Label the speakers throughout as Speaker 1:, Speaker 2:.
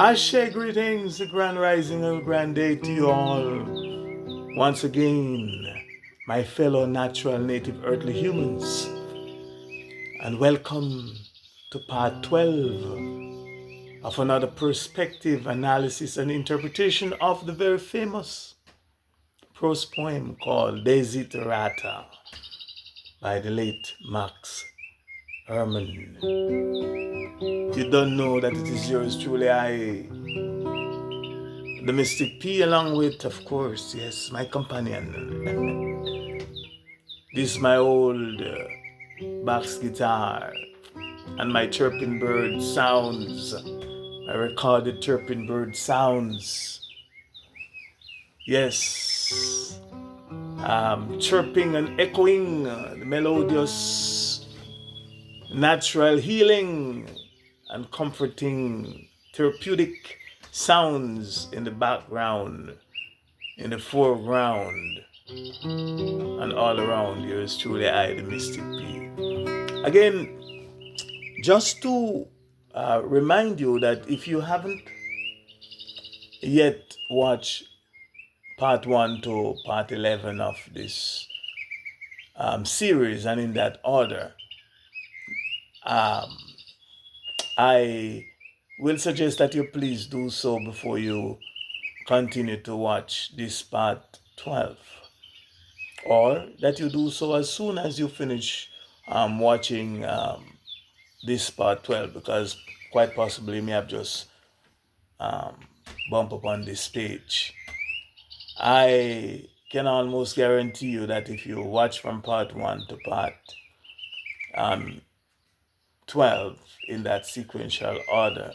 Speaker 1: I share greetings, a grand rising and a grand day to you all. Once again, my fellow natural native earthly humans, and welcome to part 12 of another perspective, analysis, and interpretation of the very famous prose poem called Desiderata by the late Max Ehrmann. If you don't know that it is yours truly, the Mystic P, along with, of course, yes, my companion. This is my old bass guitar and my chirping bird sounds. I recorded chirping bird sounds. Yes, chirping and echoing the melodious, natural healing and comforting, therapeutic sounds in the background, in the foreground, and all around. Yours truly, I, the Mystic P. Again, just to remind you that if you haven't yet watched part 1 to part 11 of this series, and in that order, I will suggest that you please do so before you continue to watch this part 12, or that you do so as soon as you finish watching this part 12, because quite possibly you may have just bump upon this page. I can almost guarantee you that if you watch from part 1 to part 12 in that sequential order,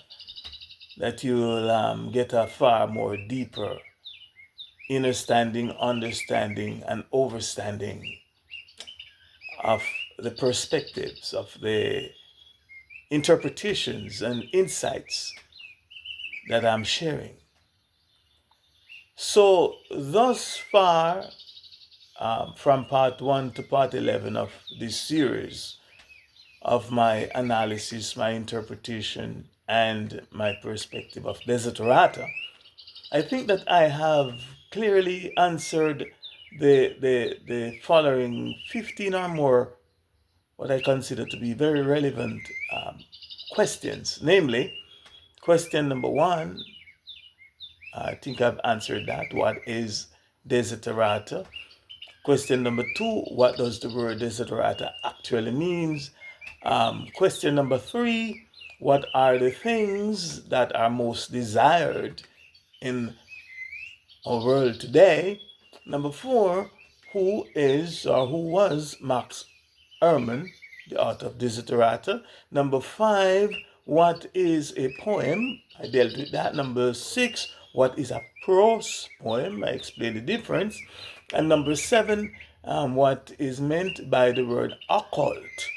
Speaker 1: that you'll get a far more deeper understanding, and overstanding of the perspectives, of the interpretations and insights that I'm sharing. So thus far, from part 1 to part 11 of this series of my analysis, my interpretation, and my perspective of Desiderata, I think that I have clearly answered the following 15 or more what I consider to be very relevant questions. Namely, question number 1, I think I've answered that. What is Desiderata? Question number 2, what does the word Desiderata actually means? Question number 3, what are the things that are most desired in our world today? Number 4, who is or who was Max Ehrmann, the author of Desiderata? Number 5, what is a poem? I dealt with that. Number 6, what is a prose poem? I explained the difference. And number 7, what is meant by the word occult?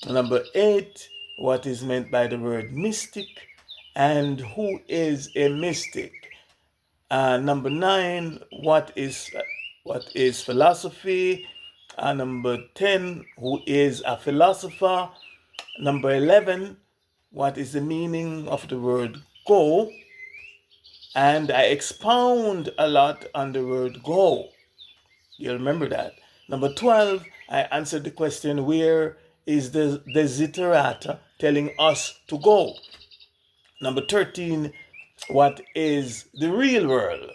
Speaker 1: Number 8, what is meant by the word mystic, and who is a mystic? Number 9, what is philosophy? Number 10, who is a philosopher? Number 11, what is the meaning of the word go? And I expound a lot on the word go. You'll remember that. Number 12, I answered the question, where is the Desiderata telling us to go? Number 13, what is the real world?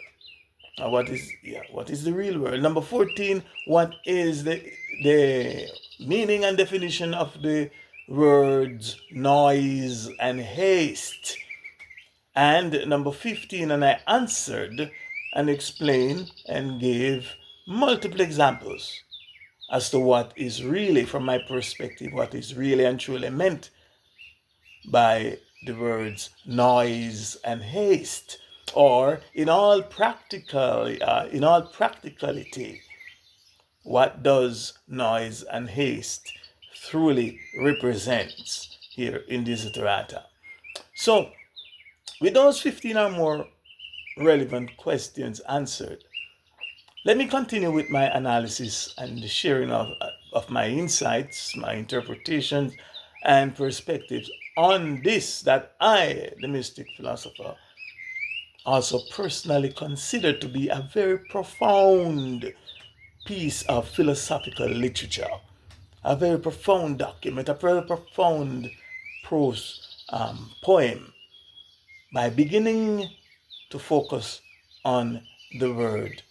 Speaker 1: What is the real world? Number 14, what is the meaning and definition of the words noise and haste? And number 15, and I answered and explained and gave multiple examples as to what is really, from my perspective, what is really and truly meant by the words noise and haste, or in all practicality, what does noise and haste truly represents here in Desiderata. So, with those 15 or more relevant questions answered, let me continue with my analysis and the sharing of my insights, my interpretations, and perspectives on this that I, the mystic philosopher, also personally consider to be a very profound piece of philosophical literature, a very profound document, a very profound prose poem, by beginning to focus on the word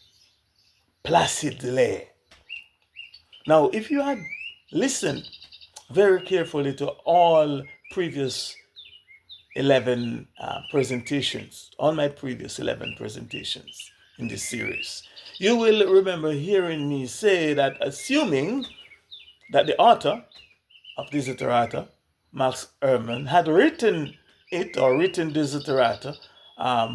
Speaker 1: placidly. Now, if you had listened very carefully to all previous 11 presentations, all my previous 11 presentations in this series, you will remember hearing me say that assuming that the author of Desiderata, Max Ehrmann, had written it or written Desiderata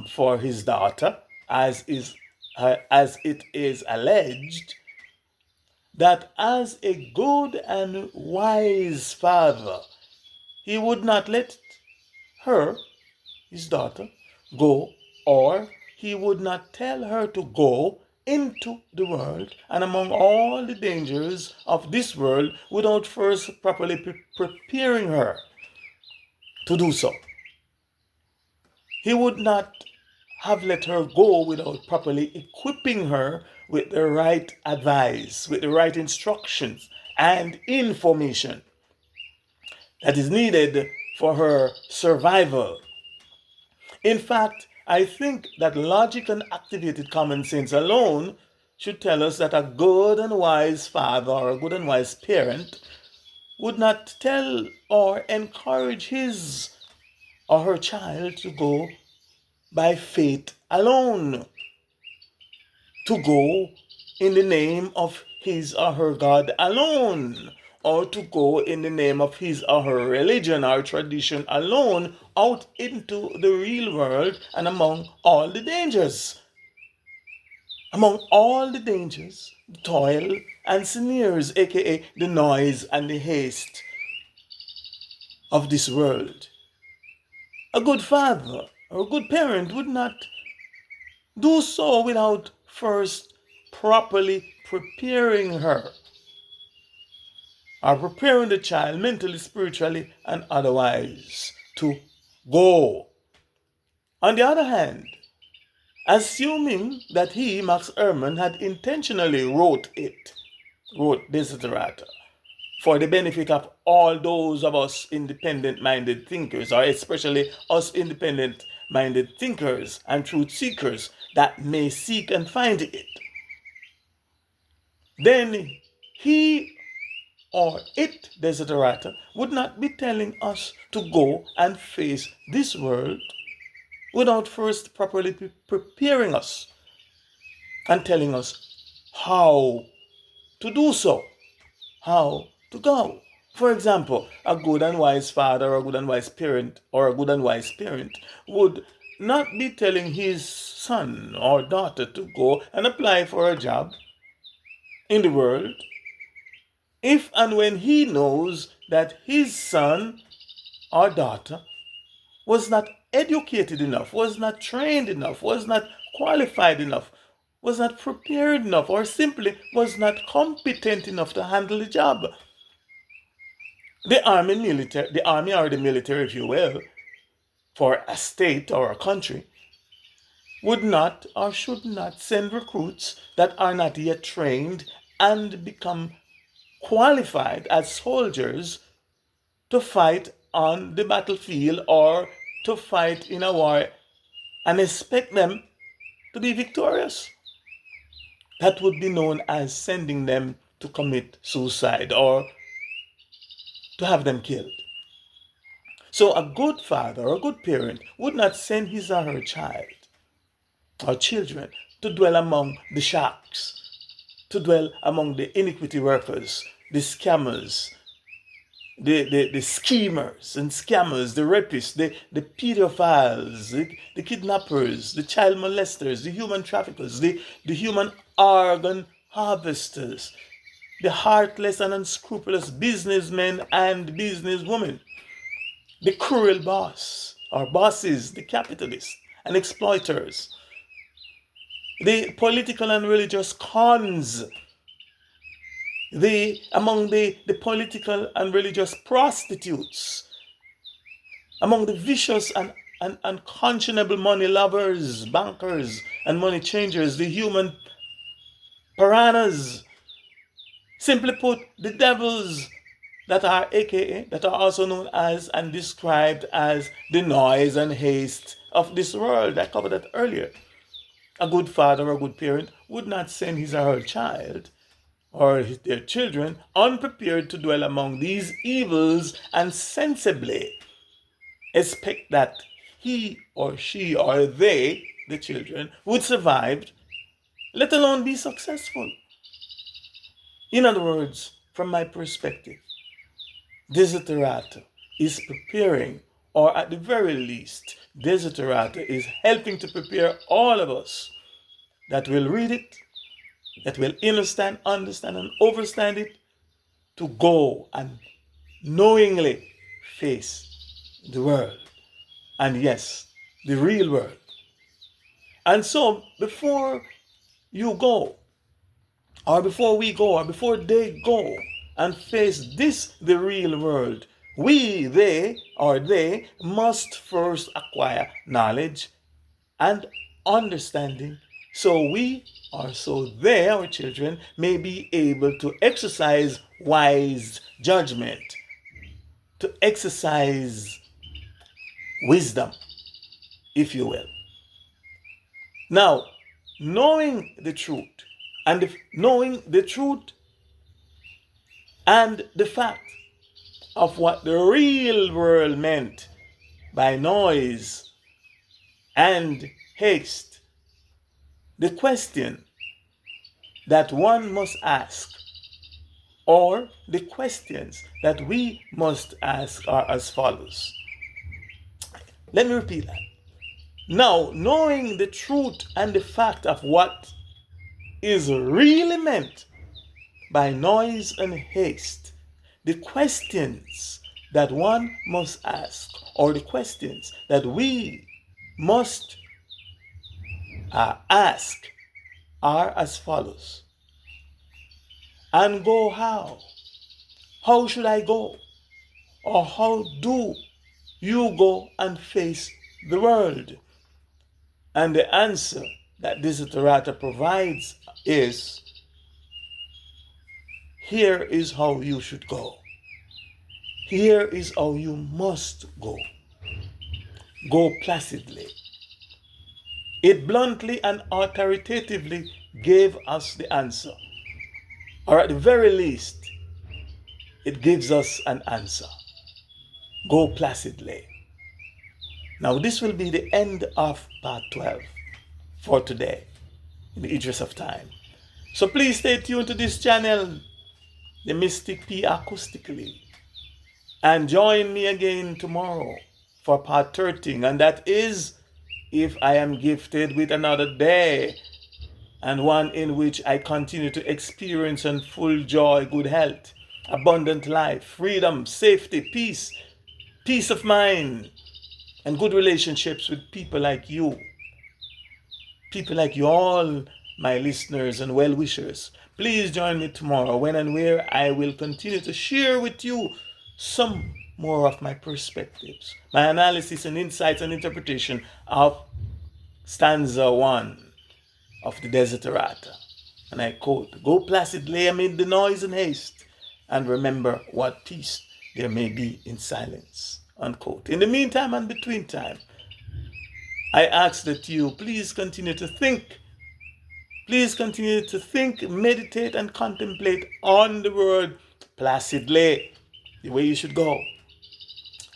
Speaker 1: for his daughter, as it is alleged, that as a good and wise father, he would not let her, his daughter, go, or he would not tell her to go into the world and among all the dangers of this world without first properly preparing her to do so. He would not have let her go without properly equipping her with the right advice, with the right instructions and information that is needed for her survival. In fact, I think that logic and activated common sense alone should tell us that a good and wise father or a good and wise parent would not tell or encourage his or her child to go by faith alone, to go in the name of his or her God alone, or to go in the name of his or her religion or tradition alone out into the real world and among all the dangers. Among all the dangers, the toil and snares, aka the noise and the haste of this world. A good father or a good parent would not do so without first properly preparing her, or preparing the child mentally, spiritually, and otherwise to go. On the other hand, assuming that he, Max Ehrmann, had intentionally wrote Desiderata, for the benefit of all those of us independent-minded thinkers, or especially us independent-minded thinkers and truth seekers that may seek and find it, then he or it, Desiderata, would not be telling us to go and face this world without first properly preparing us and telling us how to do so, how to go. For example, a good and wise father or a good and wise parent would not be telling his son or daughter to go and apply for a job in the world if and when he knows that his son or daughter was not educated enough, was not trained enough, was not qualified enough, was not prepared enough, or simply was not competent enough to handle the job. The army or the military, if you will, for a state or a country, would not or should not send recruits that are not yet trained and become qualified as soldiers to fight on the battlefield or to fight in a war and expect them to be victorious. That would be known as sending them to commit suicide or to have them killed. So a good father or a good parent would not send his or her child or children to dwell among the sharks, to dwell among the iniquity workers, the scammers, the schemers and scammers, the rapists, the pedophiles, the kidnappers, the child molesters, the human traffickers, the human organ harvesters, the heartless and unscrupulous businessmen and businesswomen, the cruel boss or bosses, the capitalists and exploiters, the political and religious cons, among the political and religious prostitutes, among the vicious and unconscionable money lovers, bankers, and money changers, the human piranhas. Simply put, the devils that are AKA, that are also known as and described as the noise and haste of this world. I covered that earlier. A good father or a good parent would not send his or her child or their children unprepared to dwell among these evils and sensibly expect that he or she or they, the children, would survive, let alone be successful. In other words, from my perspective, Desiderata is preparing, or at the very least, Desiderata is helping to prepare all of us that will read it, that will understand, and overstand it, to go and knowingly face the world. And yes, the real world. And so, before you go, or before we go, or before they go and face this, the real world, they must first acquire knowledge and understanding, so they, our children, may be able to exercise wise judgment, to exercise wisdom, if you will. Now, knowing the truth and the fact of what the real world meant by noise and haste, the question that one must ask, or the questions that we must ask, are as follows. Let me repeat that. Now, knowing the truth and the fact of what is really meant by noise and haste, the questions that one must ask, or the questions that we must ask, are as follows. And go how? How should I go? Or how do you go and face the world? And the answer that Desiderata provides is, here is how you should go. Here is how you must go. Go placidly. It bluntly and authoritatively gave us the answer. Or at the very least, it gives us an answer. Go placidly. Now, this will be the end of part 12 for today, in the interest of time. So please stay tuned to this channel, the Mystic P Acoustically, and join me again tomorrow for part 13, and that is if I am gifted with another day, and one in which I continue to experience in full joy, good health, abundant life, freedom, safety, peace of mind, and good relationships with people like you, all my listeners and well-wishers. Please join me tomorrow when and where I will continue to share with you some more of my perspectives, my analysis and insights and interpretation of stanza 1 of the Desiderata. And I quote, go placidly amid the noise and haste, and remember what peace there may be in silence. Unquote. In the meantime and between time, I ask that you please continue to think, meditate, and contemplate on the word placidly, the way you should go.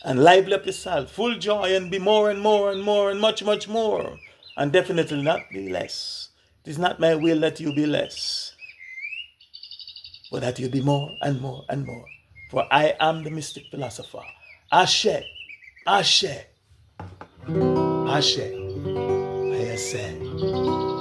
Speaker 1: And lively up yourself, full joy, and be more and more and more and much, much more. And definitely not be less. It is not my will that you be less, but that you be more and more and more. For I am the mystic philosopher. Ashe, Ashe, Ashe, I ascend.